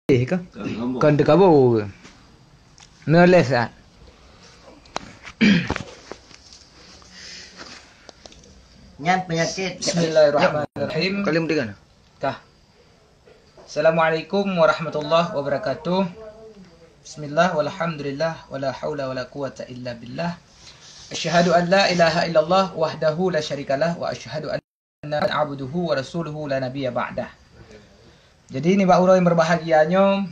ke? Kan dekabo ke? Nulis ah. Nyan penyakit. Bismillahirrahmanirrahim. Kalim dengan. Kah. Assalamualaikum warahmatullahi wabarakatuh. Bismillah walhamdulillah wala haula wala quwata illa billah. Asyhadu an la ilaha illallah wahdahu la syarikalah wa asyhadu anna abduhu wa rasuluhu la nabiyya ba'dah. Jadi ini Pak Uro yang berbahagianya,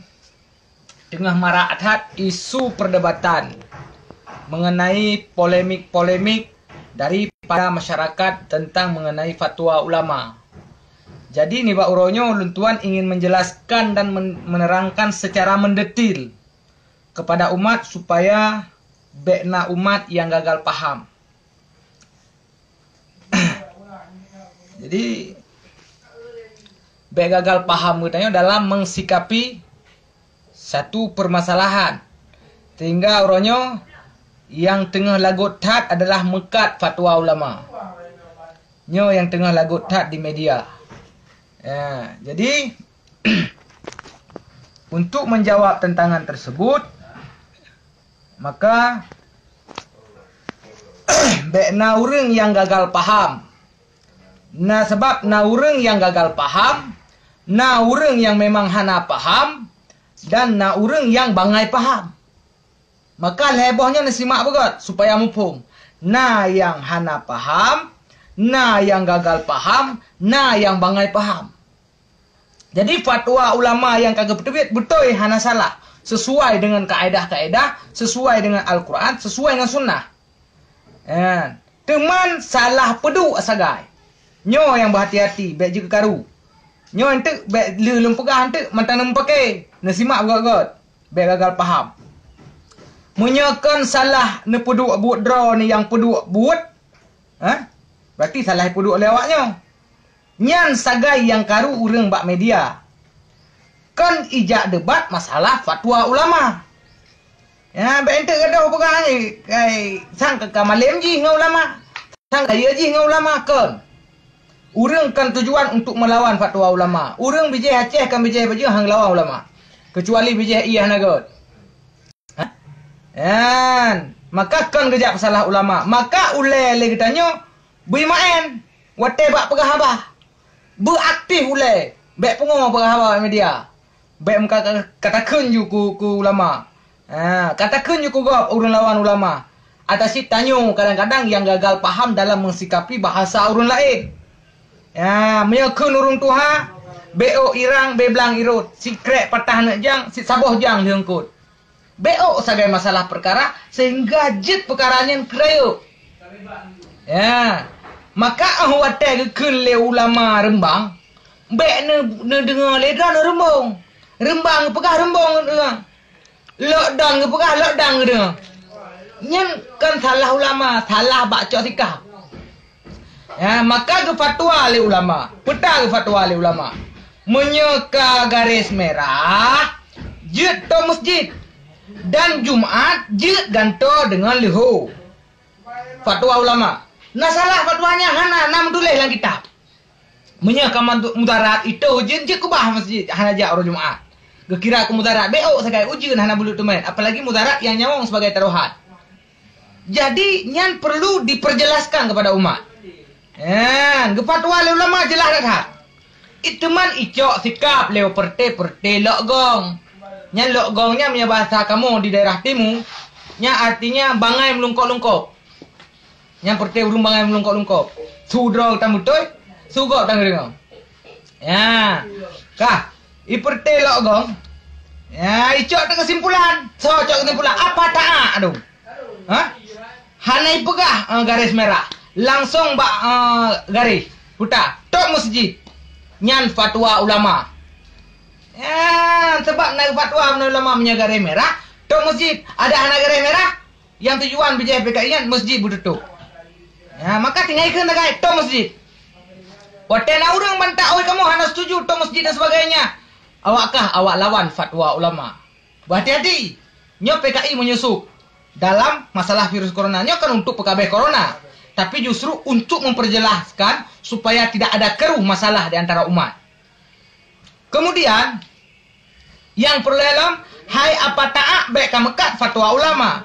tengah marak isu perdebatan mengenai polemik-polemik dari para masyarakat tentang mengenai fatwa ulama. Jadi ini Pak Uronyo luntuan ingin menjelaskan dan menerangkan secara mendetil kepada umat supaya bekna umat yang gagal paham. Jadi bek gagal paham katanya dalam mensikapi satu permasalahan, sehingga Uronyo yang tengah lagut tat adalah mekat fatwa ulama. Nyo yang tengah lagut tat di media. Ya, jadi untuk menjawab tentangan tersebut, maka bekna urang yang gagal paham. Nah, sebab na urang yang gagal paham, na urang yang memang hana paham, dan na urang yang bangai paham. Maka lebohnya nasimak begot supaya mufhum. Na yang hana paham, na yang gagal paham, na yang bangai paham. Jadi fatwa ulama yang kagak betul hana salah, sesuai dengan kaedah-kaedah, sesuai dengan Al-Quran, sesuai dengan sunnah. Teman salah pedu asagai. Nyo yang berhati-hati, baik juga karu. Nyo ente baik lelum pegah ente mantang nem pakai. Nasimak begot-begot. Baik gagal paham. Menyakan salah ne pedu buat draw ni yang pedu buat. Berarti salah pedu oleh awaknya. Nyan sagai yang karu urang bak media. Kan ijak debat masalah fatwa ulama. Ya, baik ente gaduh pegah ni. Sang ke kamalem ji dengan ulama. Sang kaya ji dengan ulama kan. Urang kan tujuan untuk melawan fatwa ulama. Urang bijih Aceh kan bijih baju hang lawan ulama. Kecuali bijih iya nagot. Maka kan gejak salah ulama. Maka ule le getanyo bui maen. Wate bak pegah abah. Beraktif ule. Bek pengo pegah abah media. Bek muka katakeun ju ku ulama. Katakeun ju ku gop urang lawan ulama. Atasi tanyo kadang-kadang yang gagal paham dalam mensikapi bahasa urang lain. Ya, menyekun urung tuha, beo irang, beblang irut, si krek patah nak jang, si saboh jang diangkut. Beo sagai masalah perkara, sehingga jit perkaranya kerayuk. Ya, maka awate gekun le ulama rembang, bek ne dengar ledan rembang. Rembang pegah rembang dengar. Lokdang pegah lokdang dengar. Nyen kan salah ulama, salah baca sikah. Ya, maka ke fatwa oleh ulama. Peta ke fatwa oleh ulama. Menyeka garis merah, jut to masjid. Dan Jumat, jut ganto dengan leho. Fatwa ulama. Nah salah fatwanya, hana nam tulis dalam kitab. Menyeka mudarat itu ujian je kubah masjid. Hana jak orang Jumat. Kekira ke mudarat. Beo sebagai ujian hana bulu teman. Apalagi mudarat yang nyawang sebagai taruhan. Jadi, nyan perlu diperjelaskan kepada umat. Fatwa le ulama jelas dah. Itu man icok sikap leo perte lokgong. Nya lokgongnya punya bahasa kamu di daerah timu, nya artinya bangai melungkok-lungkok. Nya perte urung bangai melungkok-lungkok. Sudro tamutoy, sugok tang ringo. Ya. Kah, i perte lokgong. Ya, icok teng kesimpulan. So, cok kesimpulan apa ta'a aduh. Hanai pegah garis merah. Langsung garis putar tok masjid nyan fatwa ulama. Ya, sebab naik fatwa ulama punya garis merah tok masjid ada anak garis merah yang tujuan bijih PKI nyan masjid bututup. Ya, maka tinggal ikut nagai tok masjid. Watena urang bantah oi kamu hana setuju tok masjid dan sebagainya. Awakkah awak lawan fatwa ulama? Berhati-hati. Nyo PKI menyusup dalam masalah virus corona. Nyo kan untuk PKB corona. Tapi justru untuk memperjelaskan supaya tidak ada keruh masalah di antara umat. Kemudian Yang perlu dalam hai apa taat baik kamekat fatwa ulama.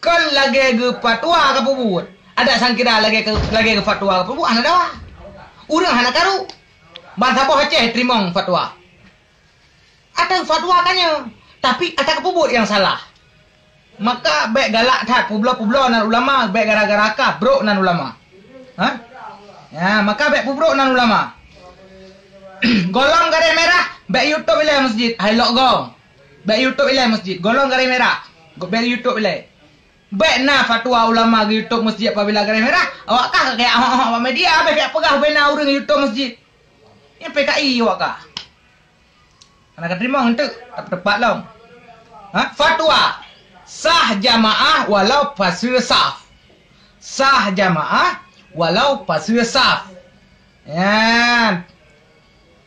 Kan lagi ke fatwa ke pubut. Ada sangkira lagi ke fatwa ke pubut ana dah. Urang hana karu. Bantah boh Aceh terima fatwa. Ada fatwa kannya, tapi ada kepubut yang salah. Maka baik galak tak publo nan ulama, baik gara-gara kah bro nan ulama. Ha? Ya, maka baik pubro nan ulama. Golong garis merah, baik YouTube ilai masjid. Hai lok gong. Baik YouTube ilai masjid. Golong garis merah. Baik YouTube ilai. Baik na fatwa ulama di YouTube masjid apabila garis merah. Awak kah kayak awak media baik pegah bena urang YouTube masjid. Yang PKI awak kah. Anak terima untuk tepat long. Ha? Fatwa sah jamaah walau pasir saf. Sah jamaah walau pasir saf. Ya.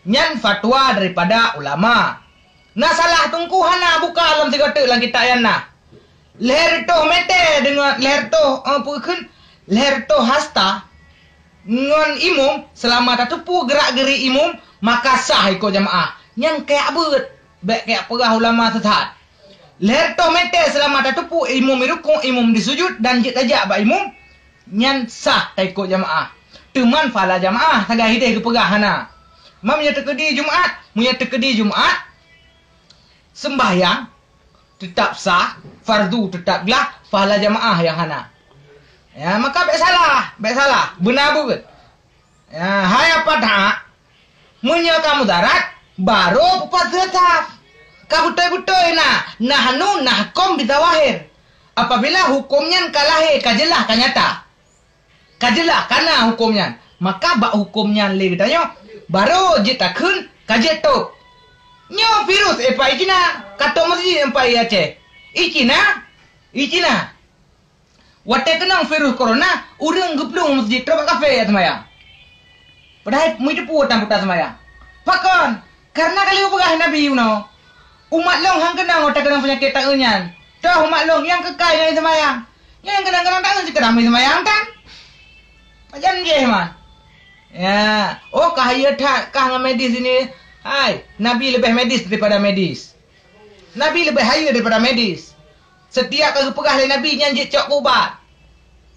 Nyan fatwa daripada ulama. Nah salah tungku hana buka alam tiga tu lang kita yan na. Leher to mete dengan leher to pukun leher to hasta ngon imum selama tatupu gerak-geri imum maka sah ikut jamaah. Yang kayak abut baik kayak perah ulama tetap. Leher to mete selama tatupu imum irukung imum disujud dan jik tajak ba imum nyan sah ikut jamaah. Teman fala jamaah tagah hideh ke perah hana. Mam punya tekedi Jumaat, sembahyang tetap sah, fardu tetap lah, pahala jamaah yang hana. Ya, maka baik salah, benar bukan? Ya, hai apa tak? Munya kamu darat, baru pupat tetap. Kau betul-betul nah hanu nah kom bitawahir. Apabila hukumnya kalahir, kajelah kanyata. Kajelah kana hukumnya. Maka bak hukumnya le tanya. Baru jitakun kajet tu. Nyo virus apa ikina? Kato masjid empai Aceh. Ikina. Wate kenang virus corona, urang geplung masjid terobak kafe ya semayang. Padahal mu itu putan putar semayang. Pakon, karena kali pegah Nabi uno. Umat long hang kenang otak kenang penyakit tak unyan. Dah umat long yang kekal yang semayang. Yang kenang-kenang tak si kenang semayang kan? Macam je man. Ya, oh kahaya tak kah dengan medis ini. Hai, Nabi lebih medis daripada medis. Nabi lebih haya daripada medis. Setiap kali pegah oleh Nabi nyanjit cok ubat.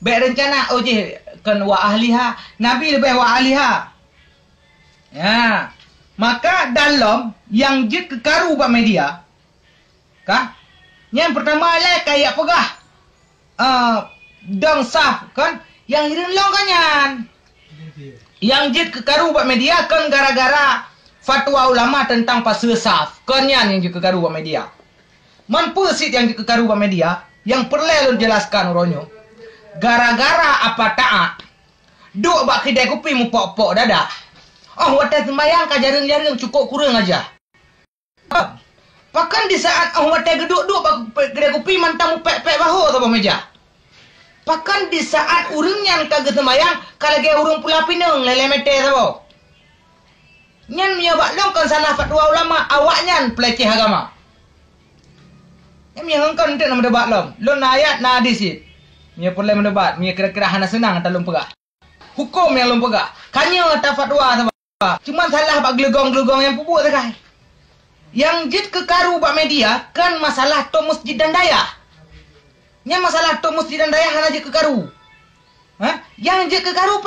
Baik rencana oh je kan wa ahliha. Nabi lebih wa ahliha. Ya. Maka dalam yang jit kekaru buat media. Kah? Yang pertama lah kayak pegah. Dong sah kan yang hilang kanyan. Yang jit kekaru buat media kan gara-gara fatwa ulama tentang pasal saf. Kenyan yang jit kekaru buat media. Mampu sit yang jit kekaru buat media yang perlu jelaskan uronyo. Gara-gara apa taat. Duk bak kedai kopi mu pok-pok dadah. Oh wadah sembayang kajaring-jaring cukup kurang aja. Pakan di saat wadah geduk-duk bak kedai kopi mantang mu pek-pek bahu atau meja. Pakan di saat urang yang kagak sembayang kalau ge urang pula pinang lele mete sabo. Nyan nya bak long kan salah fatwa ulama awaknya peleceh agama. Nyan nya hangkan ente nama debat long. Lon ayat na hadis it. Nya perlu mendebat, nya kira-kira hana senang tak lom pegah. Hukum yang lom pegah. Kanya ta fatwa sabo. Cuma salah bak gelegong-gelegong yang pupuk sekai. Yang jit kekaru bak media kan masalah to masjid dan daya. Nya masalah tu masjid dan daya hana je kekaru. Ha? Yang je kekaru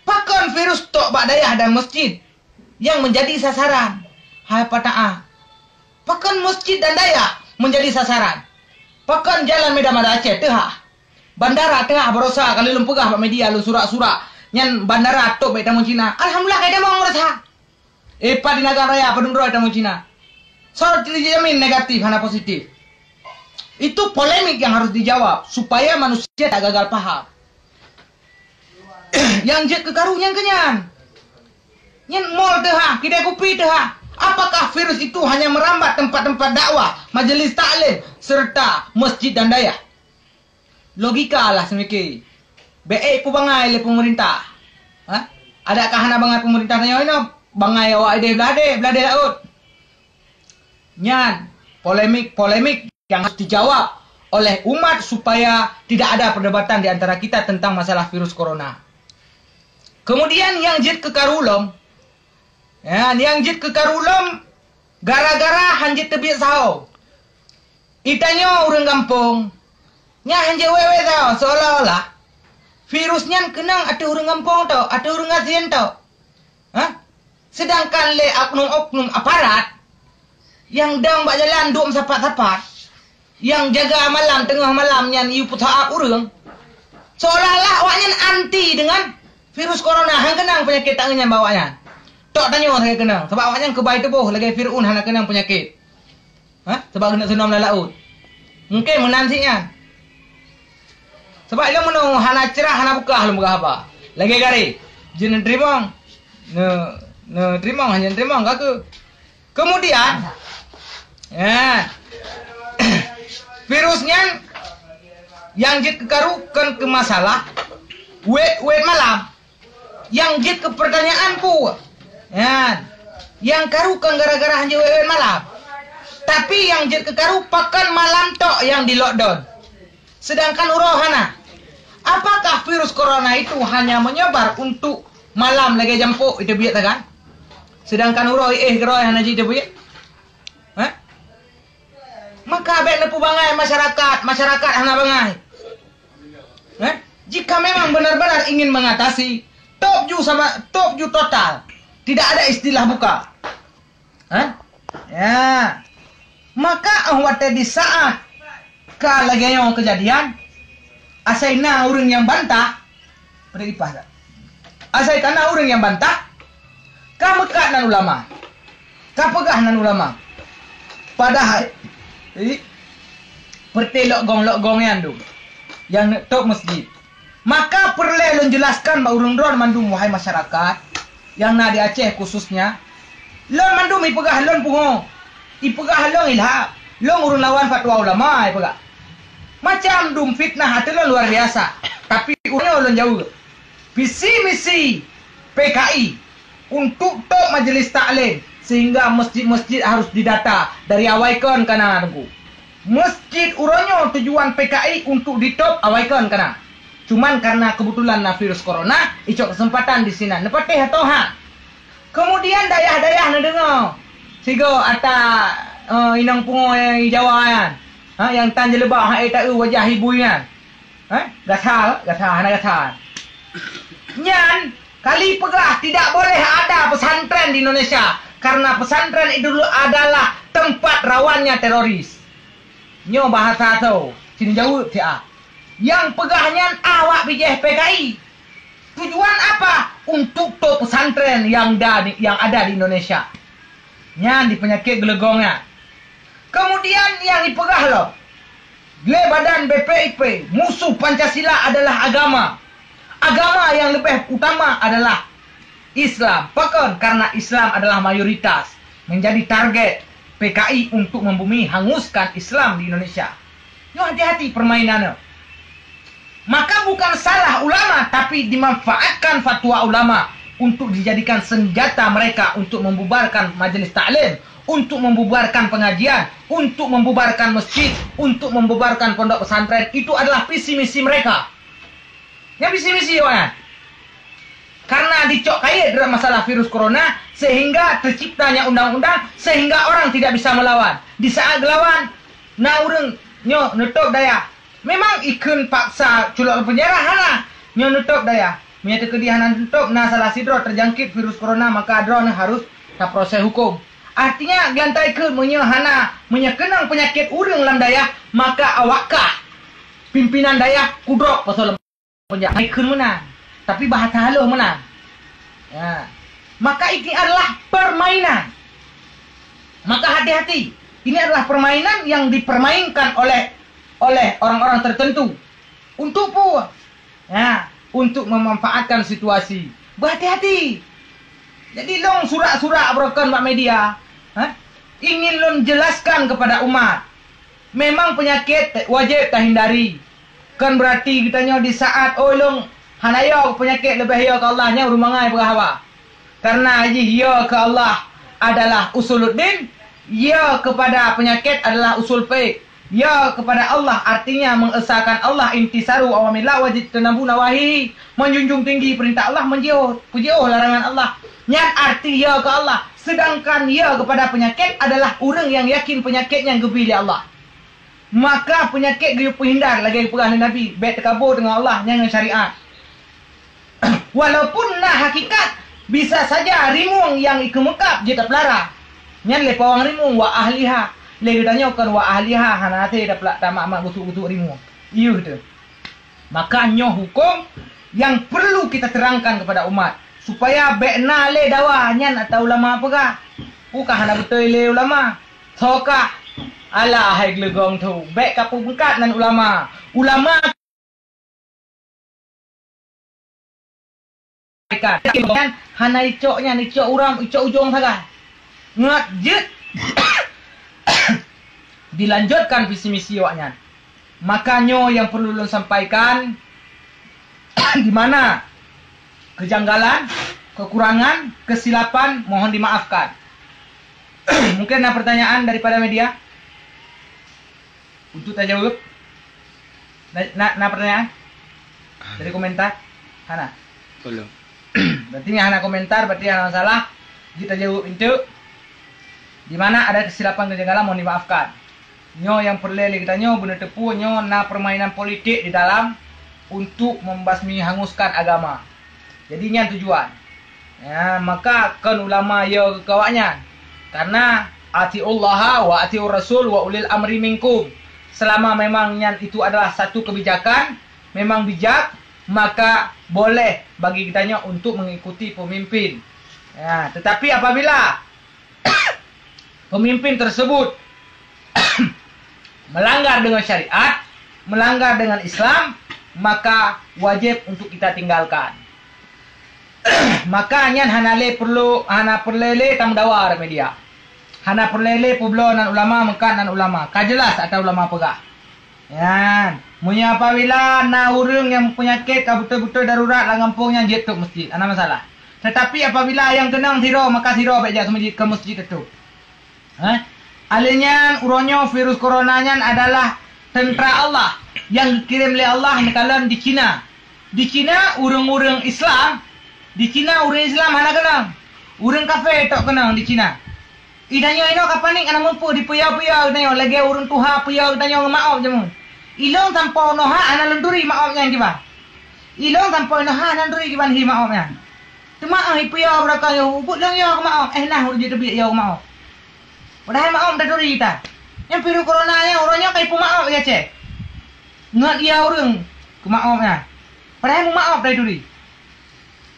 pakan virus tok bak daya dan masjid yang menjadi sasaran. Hai pataah. Pakan masjid dan daya menjadi sasaran. Pakan jalan Medan Mada Aceh teh. Bandara tengah berosa kali lum pegah bak media lu surak-surak. Nyan bandara tok baik tamu Cina. Alhamdulillah kaida mau ngurasa. Epa di negara raya pedundro tamu Cina. Sorot dijamin negatif hana positif. Itu polemik yang harus dijawab supaya manusia tak gagal paham. Yang jet kekaru yang kenyan. Nyen mall teh, kedai kopi teh. Apakah virus itu hanya merambat tempat-tempat dakwah, majelis taklim serta masjid dan daya? Logika lah semiki. Baik pu bangai le pemerintah. Ha? Adakah hana bangai pemerintah tanya ini bangai awak ide belade laut. Nyan polemik yang harus dijawab oleh umat supaya tidak ada perdebatan di antara kita tentang masalah virus corona. Kemudian yang jit kekarulom, ya, yang jit kekarulom Gara-gara hanjit tebiak sao. Itanya orang kampung. Nya hanjit wewe tau. Seolah-olah virusnya kenang ada orang kampung tau. Ada orang ASEAN tau. Hah? Sedangkan le oknum-oknum aparat yang dang bak jalan duk sapat-sapat, yang jaga malam tengah malam yang iu putaak urang, seolah-olah awaknya anti dengan virus corona. Hang kenang penyakit tangannya bawanya. Tok tanya saya kenang sebab awaknya kebai tebuh lagi virun hang kenang penyakit. Hah? Sebab kena senam dalam laut. Mungkin menansinya. Sebab dia menung hana cerah hana buka lu buka apa. Lagi gari. Jen terima. Terima hanya terima enggak ke. Kemudian ya. Virusnya yang jit kekarukan ke masalah wet malam. Yang jit ke pertanyaan pu. Ya. Yang karukan gara-gara hanya wet malam. Tapi yang jit kekaru pakan malam tok yang di lockdown. Sedangkan urohana, apakah virus corona itu hanya menyebar untuk malam lagi jampuk itu biar kan? Sedangkan uroh geroi hana jadi biar. Hah? Maka abek nepu bangai masyarakat hana bangai. Hah? Jika memang benar-benar ingin mengatasi top ju total, tidak ada istilah buka. Hah? Ya. Maka awate di saat kalagayong kejadian asai na urang yang bantah peripah. Asai kana urang yang bantah kamekat nan ulama. Kapegah nan ulama. Padahal pertelok gong yang tu yang tok masjid. Maka perlu lon jelaskan ba urang dron mandum wahai masyarakat yang na di Aceh khususnya. Lon mandum ipegah lon pungo. Ipegah long ilham. Long urun lawan fatwa ulama ipegah. Macam dum fitnah hati lo luar biasa. Tapi urunnya ulun jauh. Visi misi PKI untuk tok majelis taklim sehingga masjid-masjid harus didata dari awaikan kana tengku. Masjid urunnya tujuan PKI untuk ditop awaikan kana. Cuman karena kebetulan virus corona, icok kesempatan di sini. Nepateh atau ha. Kemudian dayah-dayah na dengar. Sigo ata inang pungo yang Jawa yan. Ha, yang tan jelebak hak tak wajah ibunya. Ha? Gatal hana gatal. Nyan kali pegah tidak boleh ada pesantren di Indonesia karena pesantren itu dulu adalah tempat rawannya teroris. Nyo bahasa tu, sini jauh dia. Yang pegahnya awak bijih PKI. Tujuan apa? Untuk tu pesantren yang ada di Indonesia. Nyan di penyakit gelegongnya. Kemudian yang dipegah lo. Gle badan BPIP. Musuh Pancasila adalah agama. Agama yang lebih utama adalah Islam. Pakan karena Islam adalah mayoritas. Menjadi target PKI untuk membumi hanguskan Islam di Indonesia. Yo hati-hati permainannya. Maka bukan salah ulama. Tapi dimanfaatkan fatwa ulama. Untuk dijadikan senjata mereka untuk membubarkan majelis taklim, untuk membubarkan pengajian, untuk membubarkan masjid, untuk membubarkan pondok pesantren. Itu adalah visi misi mereka. Ya visi misi ya. Karena dicok kait dalam masalah virus corona sehingga terciptanya undang-undang sehingga orang tidak bisa melawan. Di saat gelawan, na urang nyo nutup daya. Memang ikun paksa culak penjara hana nyo nutup daya. Menyata kedihanan tutup, nah salah sidro terjangkit virus corona, maka drone harus tak proses hukum. Artinya, gelantai ke menyahana, menyekenang penyakit urang lam daya, maka awakkah pimpinan daya kudrok pasal penjara. Ikun menang, tapi bahasa haluh menang. Ya. Maka ini adalah permainan. Maka hati-hati, ini adalah permainan yang dipermainkan oleh orang-orang tertentu. Untuk apa? Ya. Untuk memanfaatkan situasi. Berhati-hati. Jadi long surat-surat brokan mak media. Ingin long jelaskan kepada umat. Memang penyakit wajib tak hindari. Kan berarti kitanya di saat long hanayok penyakit lebih ya ke Allahnya urumangai berhawa. Karena ya ke Allah adalah usuluddin. Ya kepada penyakit adalah usul fiqh. Ya kepada Allah artinya mengesahkan Allah intisaru awamillah wajib tenabu nawahi, menjunjung tinggi perintah Allah, menjauh larangan Allah. Nyat arti ya ke Allah Sedangkan ia kepada penyakit adalah orang yang yakin penyakitnya gebi oleh Allah. Maka penyakit dia hindar lagi perang Nabi. Baik terkabur dengan Allah dengan syariat. Walaupun nak hakikat bisa saja rimung yang ikemekap dia tak pelara. Nyan le pawang rimung wa ahliha. Le ditanya kan wa ahliha hanate dah pelak tamak butuh-butuh rimung. Iya tu. Makanya hukum yang perlu kita terangkan kepada umat supaya bekna le dawa nyan atau ulama apa kah? Bukan hana betul le ulama. Sokah ala hai glegong tu. Bek kapu bengkat nan ulama. Ulama kan hana icoknya icok uram icok ujung saja. Ngat jet. Dilanjutkan visi misi awaknya. Makanya yang perlu lu sampaikan di mana kejanggalan, kekurangan, kesilapan mohon dimaafkan. Mungkin ada pertanyaan daripada media untuk tak jawab. Nak pertanyaan dari komentar? Hana? Belum. Berarti ni Hana komentar, berarti Hana salah. Kita jawab itu. Di mana ada kesilapan, kejanggalan mohon dimaafkan. Nyo yang perlu kita nyo benar tepu nyo na permainan politik di dalam untuk membasmi hanguskan agama. Jadinya tujuan. Ya, maka kan ulama ya kekawaknya. Karena atiullaha wa atiur rasul wa ulil amri minkum. Selama memang yang itu adalah satu kebijakan, memang bijak, maka boleh bagi kitanya untuk mengikuti pemimpin. Ya, tetapi apabila pemimpin tersebut melanggar dengan syariat, melanggar dengan Islam, maka wajib untuk kita tinggalkan. Makanya hanale perlu perlele tam dawar media. Hana perlele publo nan ulama mekan nan ulama. Kajelas atau ulama pegah. Yan, munya apabila na urang yang penyakit betul-betul darurat lang kampungnya jet tuk masjid, ana masalah. Tetapi apabila yang kenang siro maka siro baik jak ke masjid itu. Alenya uronyo virus coronanya adalah tentera Allah yang dikirim oleh Allah nekalan di Cina. Di Cina urang-urang Islam, di Cina urang Islam mana kenang? Urang kafir tak kenang di Cina. Idanya ino kapan ni kana mampu di puyau-puyau tanyo lagi urang tuha puyau tanyo maaf jamun. Ilong tanpa noha ana lenduri maafnya kiba. Ilong tanpa noha ana lenduri kiban hi maafnya. Cuma ai puyau beraka yo ubut lang yo maaf. Nah urang jadi yo maaf. Padahal maaf dah duri kita. Yang virus corona nya orangnya kai pemaaf ya cek. Ngat dia orang ke maafnya. Padahal maaf dah duri.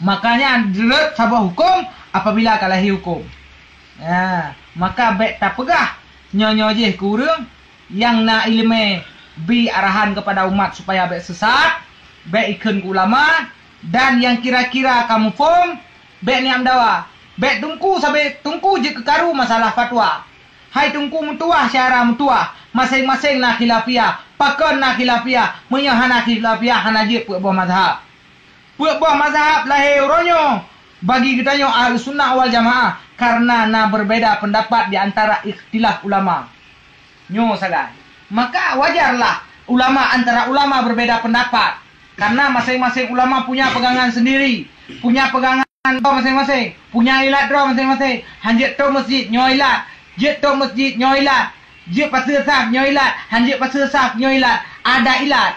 Makanya jerat sabah hukum apabila kalahi hukum. Ya, maka baik tak pegah nyonya je ke urang yang na ilmu bi arahan kepada umat supaya baik sesat, baik ikun ke ulama dan yang kira-kira kamu form baik ni amdawa. Baik tungku sampai tungku je ke karu masalah fatwa. Hai tungku mutuah syara mutuah. Masing-masing nak khilafiyah. Pakon nak khilafiyah. Munya hana khilafiyah hana je puak buah mazhab. Puak buah mazhab lahir ronyo. Bagi kita nyo ahli sunnah wal jamaah. Karena na berbeda pendapat di antara ikhtilaf ulama. Nyo sagai. Maka wajarlah ulama antara ulama berbeda pendapat. Karena masing-masing ulama punya pegangan sendiri. Punya pegangan masing-masing. Punya ilat draw masing-masing. Hanjit to masjid nyo ilat. Jet to masjid nyoilat. Jet pasir saf nyoilat. Hanjit pasir saf nyoilat. Ada ilat.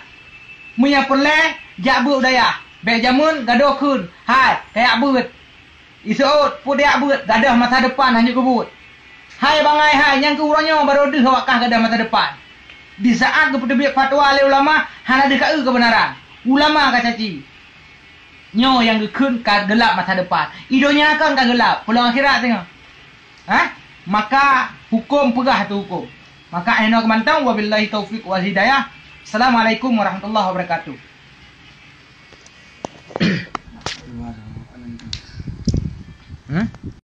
Munya perle jak bu daya. Baik jamun gaduh kun. Hai, kayak but. Isut pu dia but gadah masa depan hanjit kebut. Hai bangai hai yang ke uronyo baru deh wakah gadah masa depan. Di saat kepada fatwa oleh ulama hana dekat kebenaran. Ulama kacaci. Nyo yang gekun ka gelap masa depan. Idonya kan ka gelap. Pulang akhirat tengok. Maka hukum pegah tu hukum. Maka aina kemantau wabillahi taufik wal hidayah. Assalamualaikum warahmatullahi wabarakatuh. Hmm?